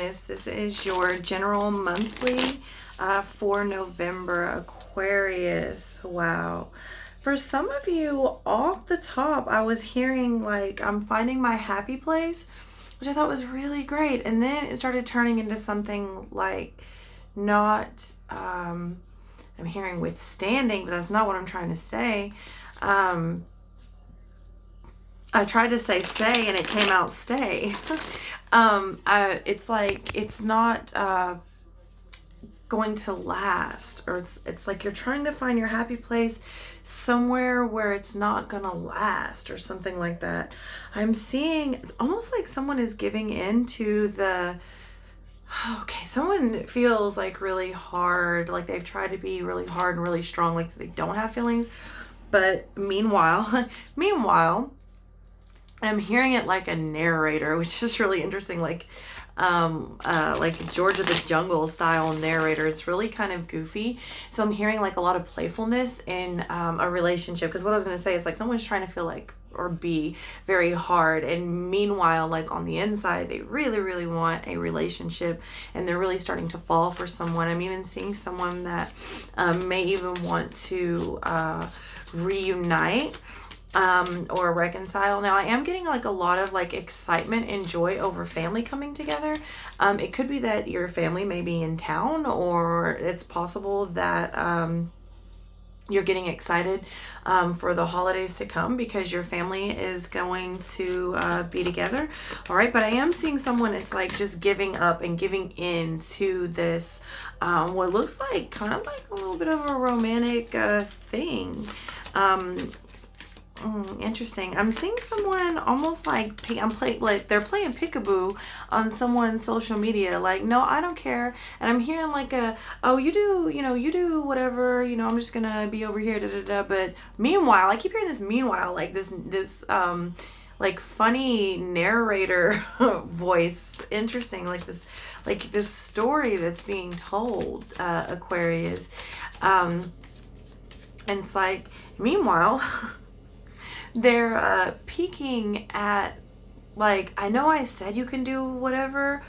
goodness. This is your general monthly for November, Aquarius. Wow. For some of you, off the top, I was hearing like, I'm finding my happy place, which I thought was really great. And then it started turning into something like not, I'm hearing withstanding, but that's not what I'm trying to say. I tried to say and it came out stay. It's like it's not going to last, or it's like you're trying to find your happy place somewhere where it's not gonna last or something like that. I'm seeing it's almost like someone is giving in to the someone feels like really hard, like they've tried to be really hard and really strong, like they don't have feelings, but meanwhile I'm hearing it like a narrator, which is really interesting, like George of the Jungle style narrator. It's really kind of goofy. So I'm hearing like a lot of playfulness in a relationship, because what I was going to say is like someone's trying to feel like or be very hard, and meanwhile like on the inside they really want a relationship and they're really starting to fall for someone. I'm even seeing someone that may even want to reunite or reconcile. Now I am getting like a lot of like excitement and joy over family coming together. It could be that your family may be in town, or it's possible that you're getting excited for the holidays to come because your family is going to be together. All right, but I am seeing someone, it's like just giving up and giving in to this what looks like kind of like a little bit of a romantic thing. Interesting. I'm seeing someone almost like they're playing peekaboo on someone's social media. Like, no, I don't care. And I'm hearing like you do whatever. I'm just gonna be over here. Da da da. But meanwhile, I keep hearing this. Meanwhile, like this like funny narrator voice. Interesting. Like this story that's being told. Aquarius. And it's like meanwhile. They're peeking at, like, I know I said you can do whatever,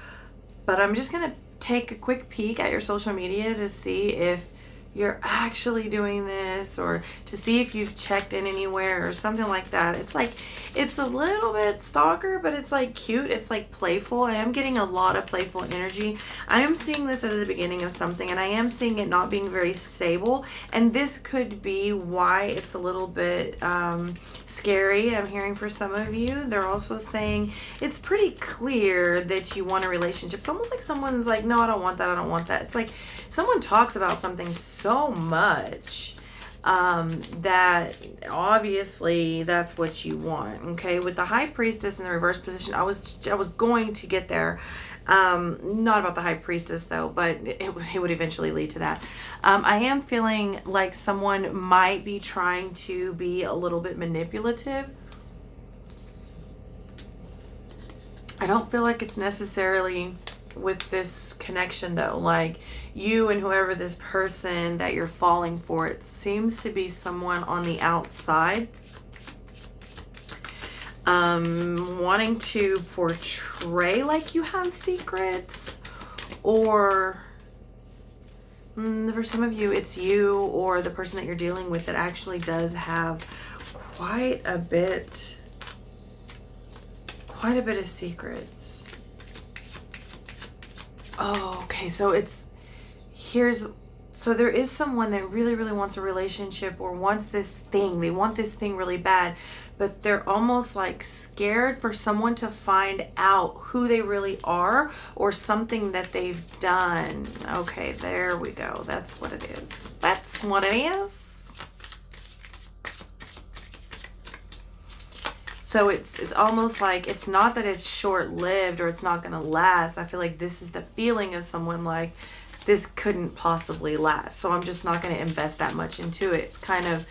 but I'm just going to take a quick peek at your social media to see if you're actually doing this, or to see if you've checked in anywhere or something like that. It's like, it's a little bit stalker, but it's like cute. It's like playful. I am getting a lot of playful energy. I am seeing this at the beginning of something, and I am seeing it not being very stable. And this could be why it's a little bit scary. I'm hearing for some of you. They're also saying it's pretty clear that you want a relationship. It's almost like someone's like, no, I don't want that. I don't want that. It's like someone talks about something so much that obviously that's what you want. Okay, with the High Priestess in the reverse position, I was going to get there. Not about the High Priestess though, but it would eventually lead to that. I am feeling like someone might be trying to be a little bit manipulative. I don't feel like it's necessarily with this connection though, like you and whoever this person that you're falling for, it seems to be someone on the outside wanting to portray like you have secrets, or for some of you it's you or the person that you're dealing with that actually does have quite a bit of secrets. Oh, okay. So so there is someone that really wants a relationship, or wants this thing. They want this thing really bad, but they're almost like scared for someone to find out who they really are, or something that they've done. Okay, there we go. That's what it is. That's what it is. So it's almost like it's not that it's short-lived or it's not going to last. I feel like this is the feeling of someone like this couldn't possibly last. So I'm just not going to invest that much into it. It's kind of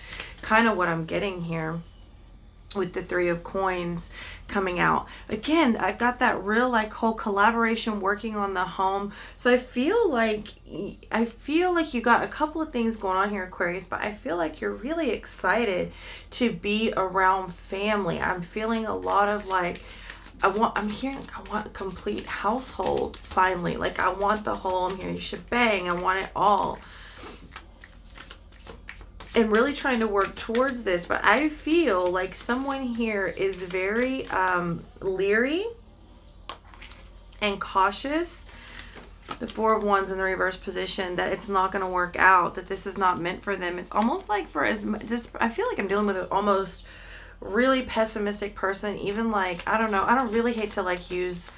what I'm getting here with the Three of Coins coming out. Again, I got that real like whole collaboration working on the home. So I feel like you got a couple of things going on here, Aquarius, but I feel like you're really excited to be around family. I'm feeling a lot of like I'm hearing, I want a complete household finally. Like I want the whole, I'm hearing shebang. I want it all. And really trying to work towards this, but I feel like someone here is very leery and cautious. The Four of Wands in the reverse position, that it's not going to work out, that this is not meant for them. It's almost like for as just, I feel like I'm dealing with an almost really pessimistic person. Even like, I don't know, I don't really hate to like use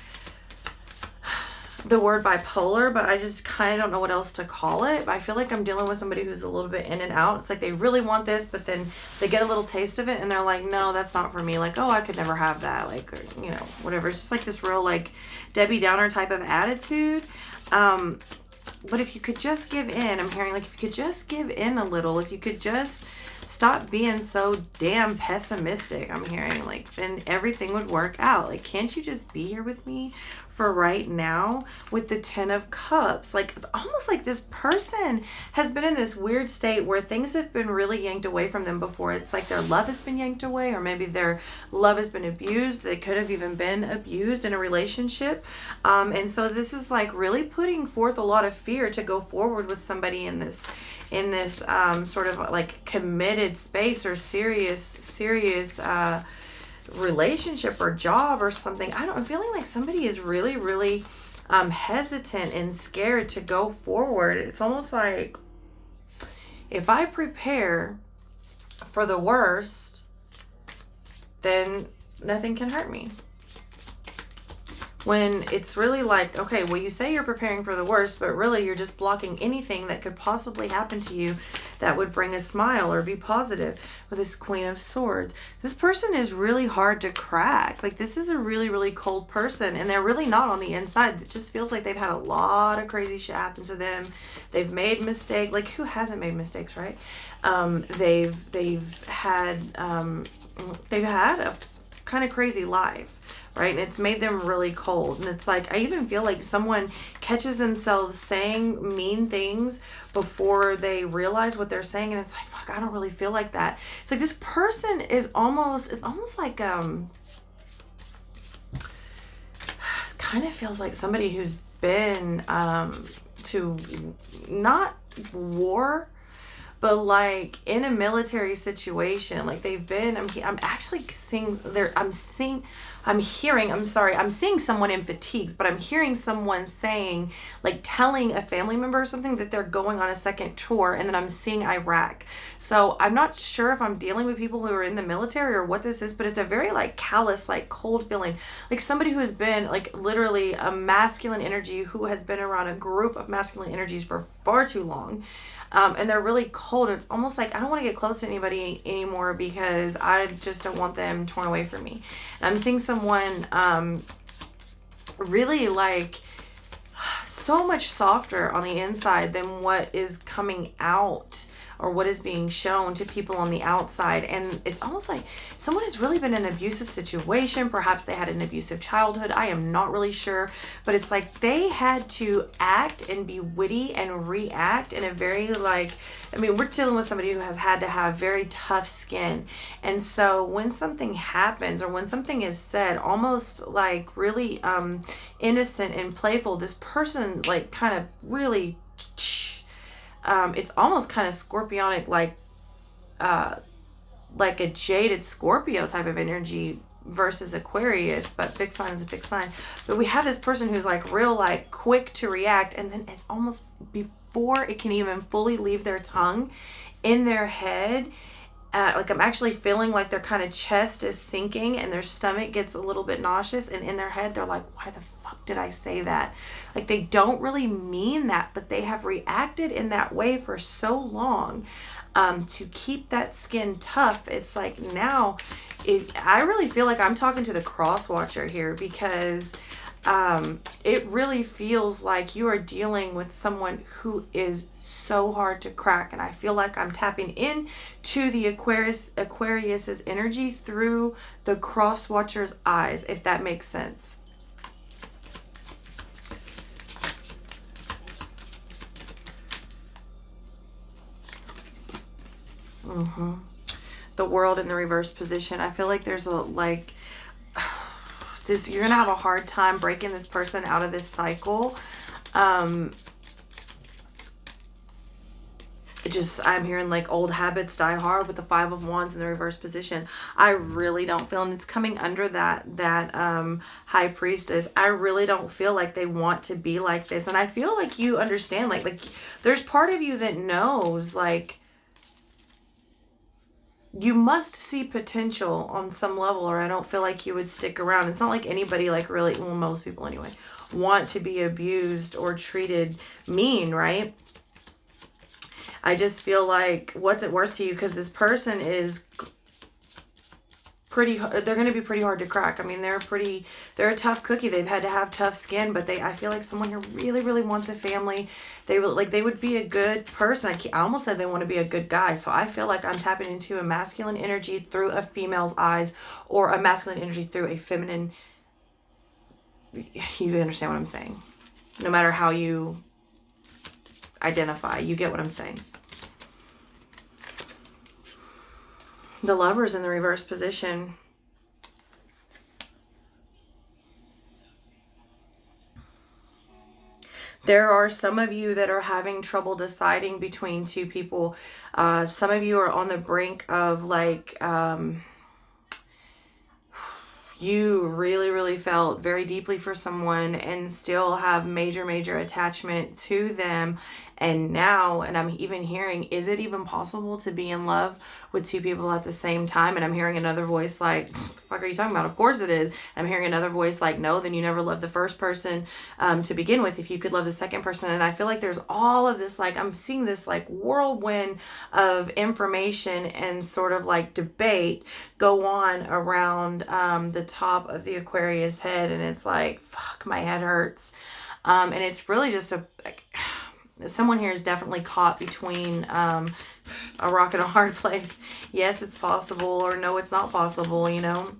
the word bipolar, but I just kind of don't know what else to call it. I feel like I'm dealing with somebody who's a little bit in and out. It's like they really want this, but then they get a little taste of it and they're like, no, that's not for me. Like, oh, I could never have that. Like, or, you know, whatever. It's just like this real like Debbie Downer type of attitude. But if you could just give in, I'm hearing like if you could just give in a little, if you could just stop being so damn pessimistic, I'm hearing like, then everything would work out. Like, can't you just be here with me for right now? With the Ten of Cups, like it's almost like this person has been in this weird state where things have been really yanked away from them before. It's like their love has been yanked away, or maybe their love has been abused. They could have even been abused in a relationship. And so this is like really putting forth a lot of fear to go forward with somebody in this sort of like committed space or serious relationship or job or something. I'm feeling like somebody is really hesitant and scared to go forward. It's almost like if I prepare for the worst, then nothing can hurt me. When it's really like, okay, well, you say you're preparing for the worst, but really you're just blocking anything that could possibly happen to you that would bring a smile or be positive. With this Queen of Swords, this person is really hard to crack. Like, this is a really cold person, and they're really not on the inside. It just feels like they've had a lot of crazy shit happen to them. They've made mistakes. Like, who hasn't made mistakes, right? They've had a kind of crazy life. Right? And it's made them really cold. And it's like, I even feel like someone catches themselves saying mean things before they realize what they're saying. And it's like, fuck, I don't really feel like that. It's like this person is almost, it's almost like, it kind of feels like somebody who's been to not war, but like in a military situation. Like they've been, I'm actually seeing there, I'm seeing someone in fatigues, but I'm hearing someone saying, like telling a family member or something that they're going on a second tour, and then I'm seeing Iraq. So I'm not sure if I'm dealing with people who are in the military or what this is, but it's a very like callous, like cold feeling, like somebody who has been like literally a masculine energy who has been around a group of masculine energies for far too long. And they're really cold. It's almost like I don't want to get close to anybody anymore because I just don't want them torn away from me. And I'm seeing someone really like so much softer on the inside than what is coming out or what is being shown to people on the outside. And it's almost like someone has really been in an abusive situation. Perhaps they had an abusive childhood. I am not really sure, but it's like they had to act and be witty and react in a very like, I mean, we're dealing with somebody who has had to have very tough skin. And so when something happens or when something is said, almost like really innocent and playful, this person like kind of really it's almost kind of scorpionic, like a jaded Scorpio type of energy versus Aquarius, but fixed sign is a fixed sign. But we have this person who's like real, like quick to react, and then it's almost before it can even fully leave their tongue, in their head, like I'm actually feeling like their kind of chest is sinking and their stomach gets a little bit nauseous, and in their head they're like, why the fuck did I say that? Like they don't really mean that, but they have reacted in that way for so long to keep that skin tough. It's like now I really feel like I'm talking to the cross watcher here, because it really feels like you are dealing with someone who is so hard to crack. And I feel like I'm tapping in to the Aquarius's energy through the cross watcher's eyes, if that makes sense. The World in the reverse position. I feel like there's a you're going to have a hard time breaking this person out of this cycle. I'm hearing like old habits die hard with the 5 of Wands in the reverse position. I really don't feel, and it's coming under that High Priestess. I really don't feel like they want to be like this. And I feel like you understand, like there's part of you that knows, like, you must see potential on some level, or I don't feel like you would stick around. It's not like anybody, like, really, well, most people anyway, want to be abused or treated mean, right? I just feel like, what's it worth to you? Because this person is they're going to be pretty hard to crack. I mean, they're a tough cookie. They've had to have tough skin, but I feel like someone here really, really wants a family. They would be a good person. I almost said they want to be a good guy. So I feel like I'm tapping into a masculine energy through a female's eyes, or a masculine energy through a feminine. You understand what I'm saying? No matter how you identify, you get what I'm saying. The Lover's in the reverse position. There are some of you that are having trouble deciding between two people. Some of you are on the brink of, like, you really, really felt very deeply for someone and still have major, major attachment to them. And now, and I'm even hearing, is it even possible to be in love with two people at the same time? And I'm hearing another voice like, what the fuck are you talking about? Of course it is. I'm hearing another voice like, no, then you never loved the first person to begin with, if you could love the second person. And I feel like there's all of this, like, I'm seeing this like whirlwind of information and sort of like debate go on around the top of the Aquarius head. And it's like, fuck, my head hurts. And it's really just someone here is definitely caught between a rock and a hard place. Yes, it's possible, or no, it's not possible, you know,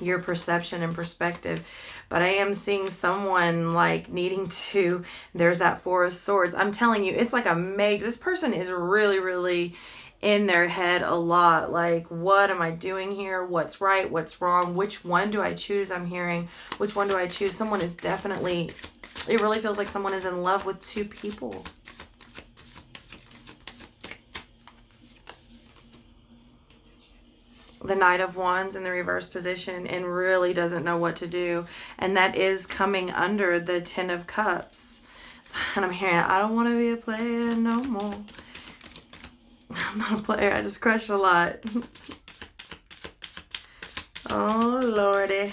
your perception and perspective. But I am seeing someone like needing to, there's that 4 of Swords. I'm telling you, it's like this person is really, really in their head a lot. Like, what am I doing here? What's right? What's wrong? Which one do I choose? I'm hearing, which one do I choose? Someone is definitely, it really feels like someone is in love with two people. The Knight of Wands in the reverse position, and really doesn't know what to do. And that is coming under the 10 of Cups. And I'm hearing, I don't want to be a player no more. I'm not a player. I just crush a lot. Oh, Lordy.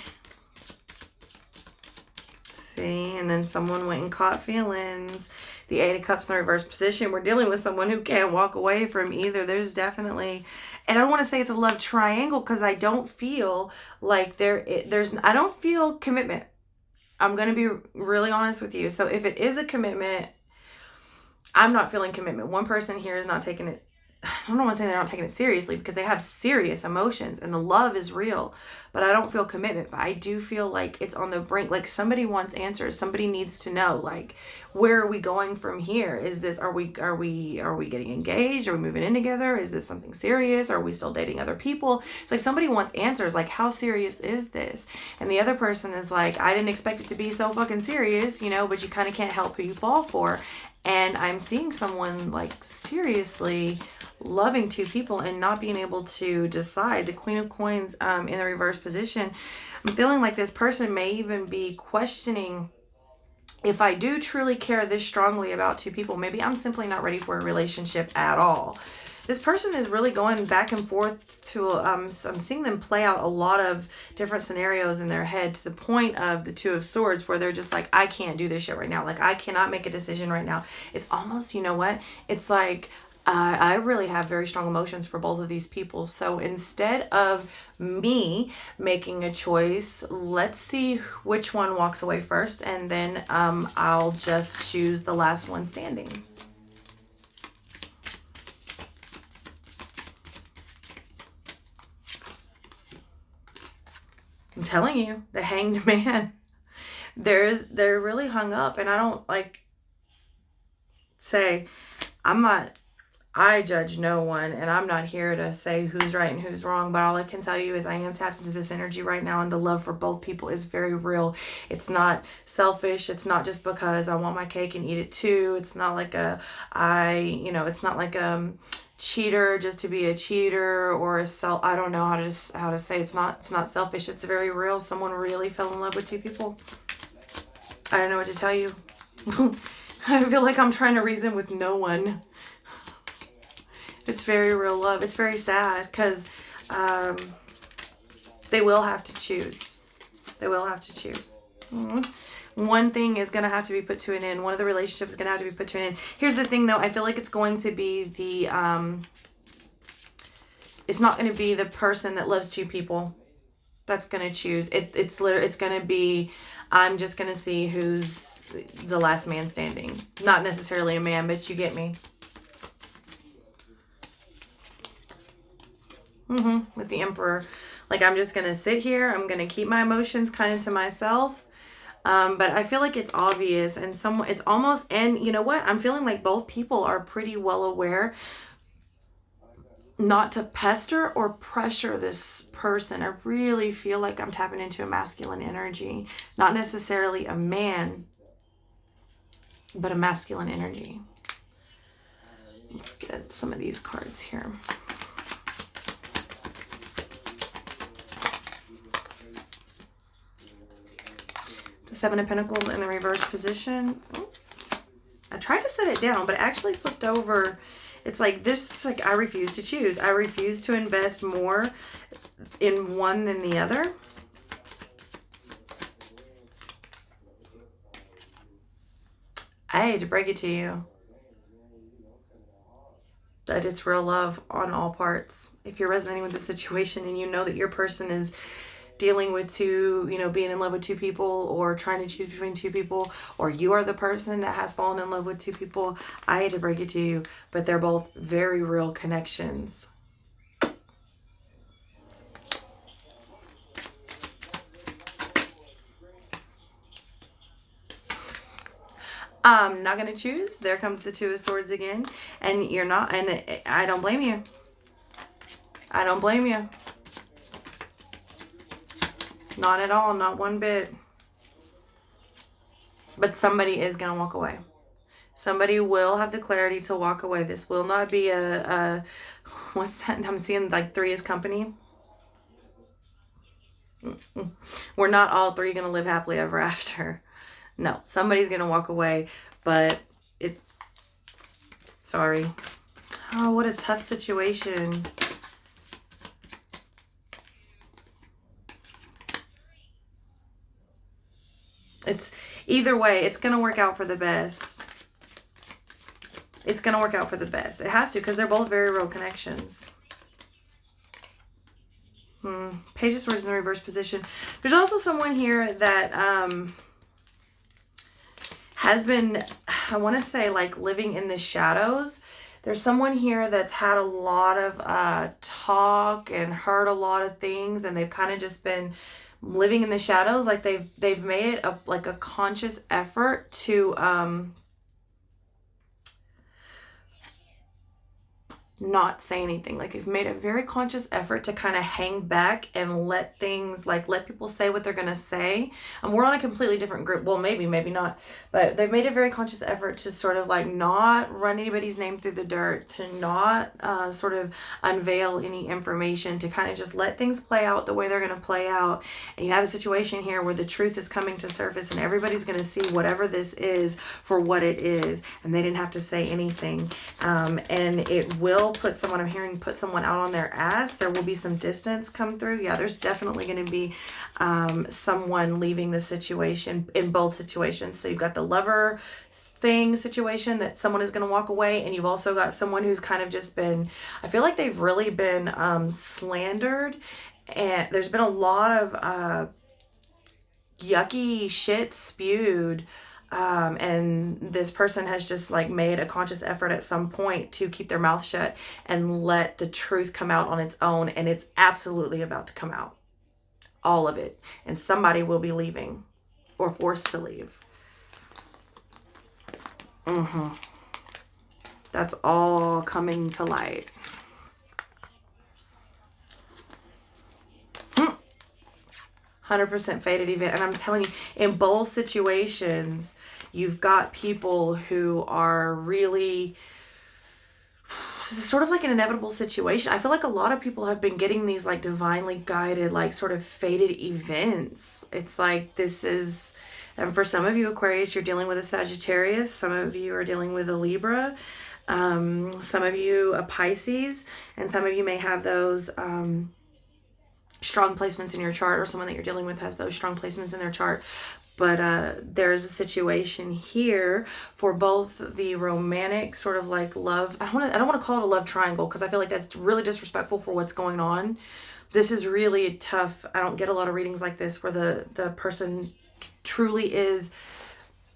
See, and then someone went and caught feelings. The 8 of Cups in the reverse position. We're dealing with someone who can't walk away from either. There's definitely, and I don't want to say it's a love triangle, because I don't feel like I don't feel commitment. I'm going to be really honest with you. So if it is a commitment, I'm not feeling commitment. One person here is not taking it, I don't want to say they're not taking it seriously, because they have serious emotions and the love is real, but I don't feel commitment. But I do feel like it's on the brink. Like, somebody wants answers. Somebody needs to know, like, where are we going from here? Is this, are we getting engaged? Are we moving in together? Is this something serious? Are we still dating other people? It's like somebody wants answers. Like, how serious is this? And the other person is like, I didn't expect it to be so fucking serious, you know, but you kind of can't help who you fall for. And I'm seeing someone like seriously loving two people and not being able to decide. The Queen of Coins in the reverse position. I'm feeling like this person may even be questioning, if I do truly care this strongly about two people, maybe I'm simply not ready for a relationship at all. This person is really going back and forth to, I'm seeing them play out a lot of different scenarios in their head, to the point of the 2 of Swords, where they're just like, I can't do this shit right now. Like, I cannot make a decision right now. It's almost, you know what? It's like, I really have very strong emotions for both of these people. So instead of me making a choice, let's see which one walks away first. And then I'll just choose the last one standing. I'm telling you, the Hanged Man, they're really hung up. And I don't like say, I'm not I judge no one, and I'm not here to say who's right and who's wrong, but all I can tell you is I am tapped into this energy right now, and the love for both people is very real. It's not selfish. It's not just because I want my cake and eat it too. It's not like it's not like cheater just to be a cheater, or I don't know how to say it's not selfish. It's very real. Someone really fell in love with two people. I don't know what to tell you. I feel like I'm trying to reason with no one. It's very real love. It's very sad because they will have to choose. They will have to choose. One thing is going to have to be put to an end. One of the relationships is going to have to be put to an end. Here's the thing, though. I feel like it's going to be it's not going to be the person that loves two people that's going to choose. It's going to be, I'm just going to see who's the last man standing. Not necessarily a man, but you get me. With the Emperor. Like, I'm just going to sit here. I'm going to keep my emotions kind of to myself. But I feel like it's obvious, and it's almost, and you know what? I'm feeling like both people are pretty well aware not to pester or pressure this person. I really feel like I'm tapping into a masculine energy. Not necessarily a man, but a masculine energy. Let's get some of these cards here. Seven of Pentacles in the reverse position. Oops. I tried to set it down, but it actually flipped over. It's like this, like I refuse to choose. I refuse to invest more in one than the other. I hate to break it to you, that it's real love on all parts. If you're resonating with the situation and you know that your person is dealing with being in love with two people, or trying to choose between two people, or you are the person that has fallen in love with two people, I hate to break it to you, but they're both very real connections. I'm not going to choose. There comes the Two of Swords again, and you're not, and I don't blame you. I don't blame you. Not at all, not one bit. But somebody is going to walk away. Somebody will have the clarity to walk away. This will not be what's that? I'm seeing like 3 is company. We're not all 3 going to live happily ever after. No, somebody's going to walk away, but sorry. Oh, what a tough situation. It's either way, it's going to work out for the best. It's going to work out for the best. It has to, because they're both very real connections. Page of Swords in the reverse position. There's also someone here that has been, I want to say, like living in the shadows. There's someone here that's had a lot of talk and heard a lot of things, and they've kind of just been living in the shadows. Like they've made it like a conscious effort to not say anything. Like they've made a very conscious effort to kind of hang back and let things, like let people say what they're going to say. And we're on a completely different group. Well, maybe not, but they've made a very conscious effort to sort of like not run anybody's name through the dirt, to not sort of unveil any information, to kind of just let things play out the way they're going to play out. And you have a situation here where the truth is coming to surface, and everybody's going to see whatever this is for what it is. And they didn't have to say anything. And it will put someone, I'm hearing, put someone out on their ass. There will be some distance come through. Yeah, there's definitely going to be someone leaving the situation in both situations. So you've got the lover thing situation that someone is going to walk away, and you've also got someone who's kind of just been, I feel like they've really been slandered, and there's been a lot of yucky shit spewed. And this person has just like made a conscious effort at some point to keep their mouth shut and let the truth come out on its own. And it's absolutely about to come out. All of it. And somebody will be leaving or forced to leave. That's all coming to light. 100% fated event. And I'm telling you, in both situations, you've got people who are really, this is sort of like an inevitable situation. I feel like a lot of people have been getting these like divinely guided, like sort of fated events. It's like this is, and for some of you Aquarius, you're dealing with a Sagittarius. Some of you are dealing with a Libra. Some of you a Pisces, and some of you may have those strong placements in your chart, or someone that you're dealing with has those strong placements in their chart. But there's a situation here for both the romantic sort of like love. I don't want to call it a love triangle because I feel like that's really disrespectful for what's going on. This is really tough. I don't get a lot of readings like this where the person truly is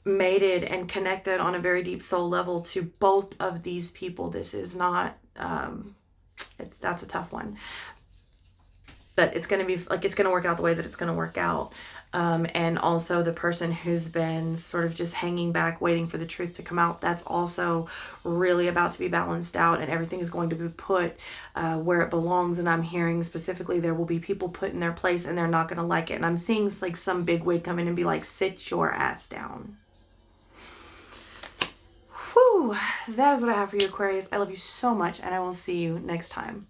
mated and connected on a very deep soul level to both of these people. This is not, that's a tough one. But it's going to be like, it's going to work out the way that it's going to work out. And also the person who's been sort of just hanging back, waiting for the truth to come out, that's also really about to be balanced out, and everything is going to be put where it belongs. And I'm hearing specifically there will be people put in their place and they're not going to like it. And I'm seeing like some big wig come in and be like, sit your ass down. Whew, that is what I have for you, Aquarius. I love you so much, and I will see you next time.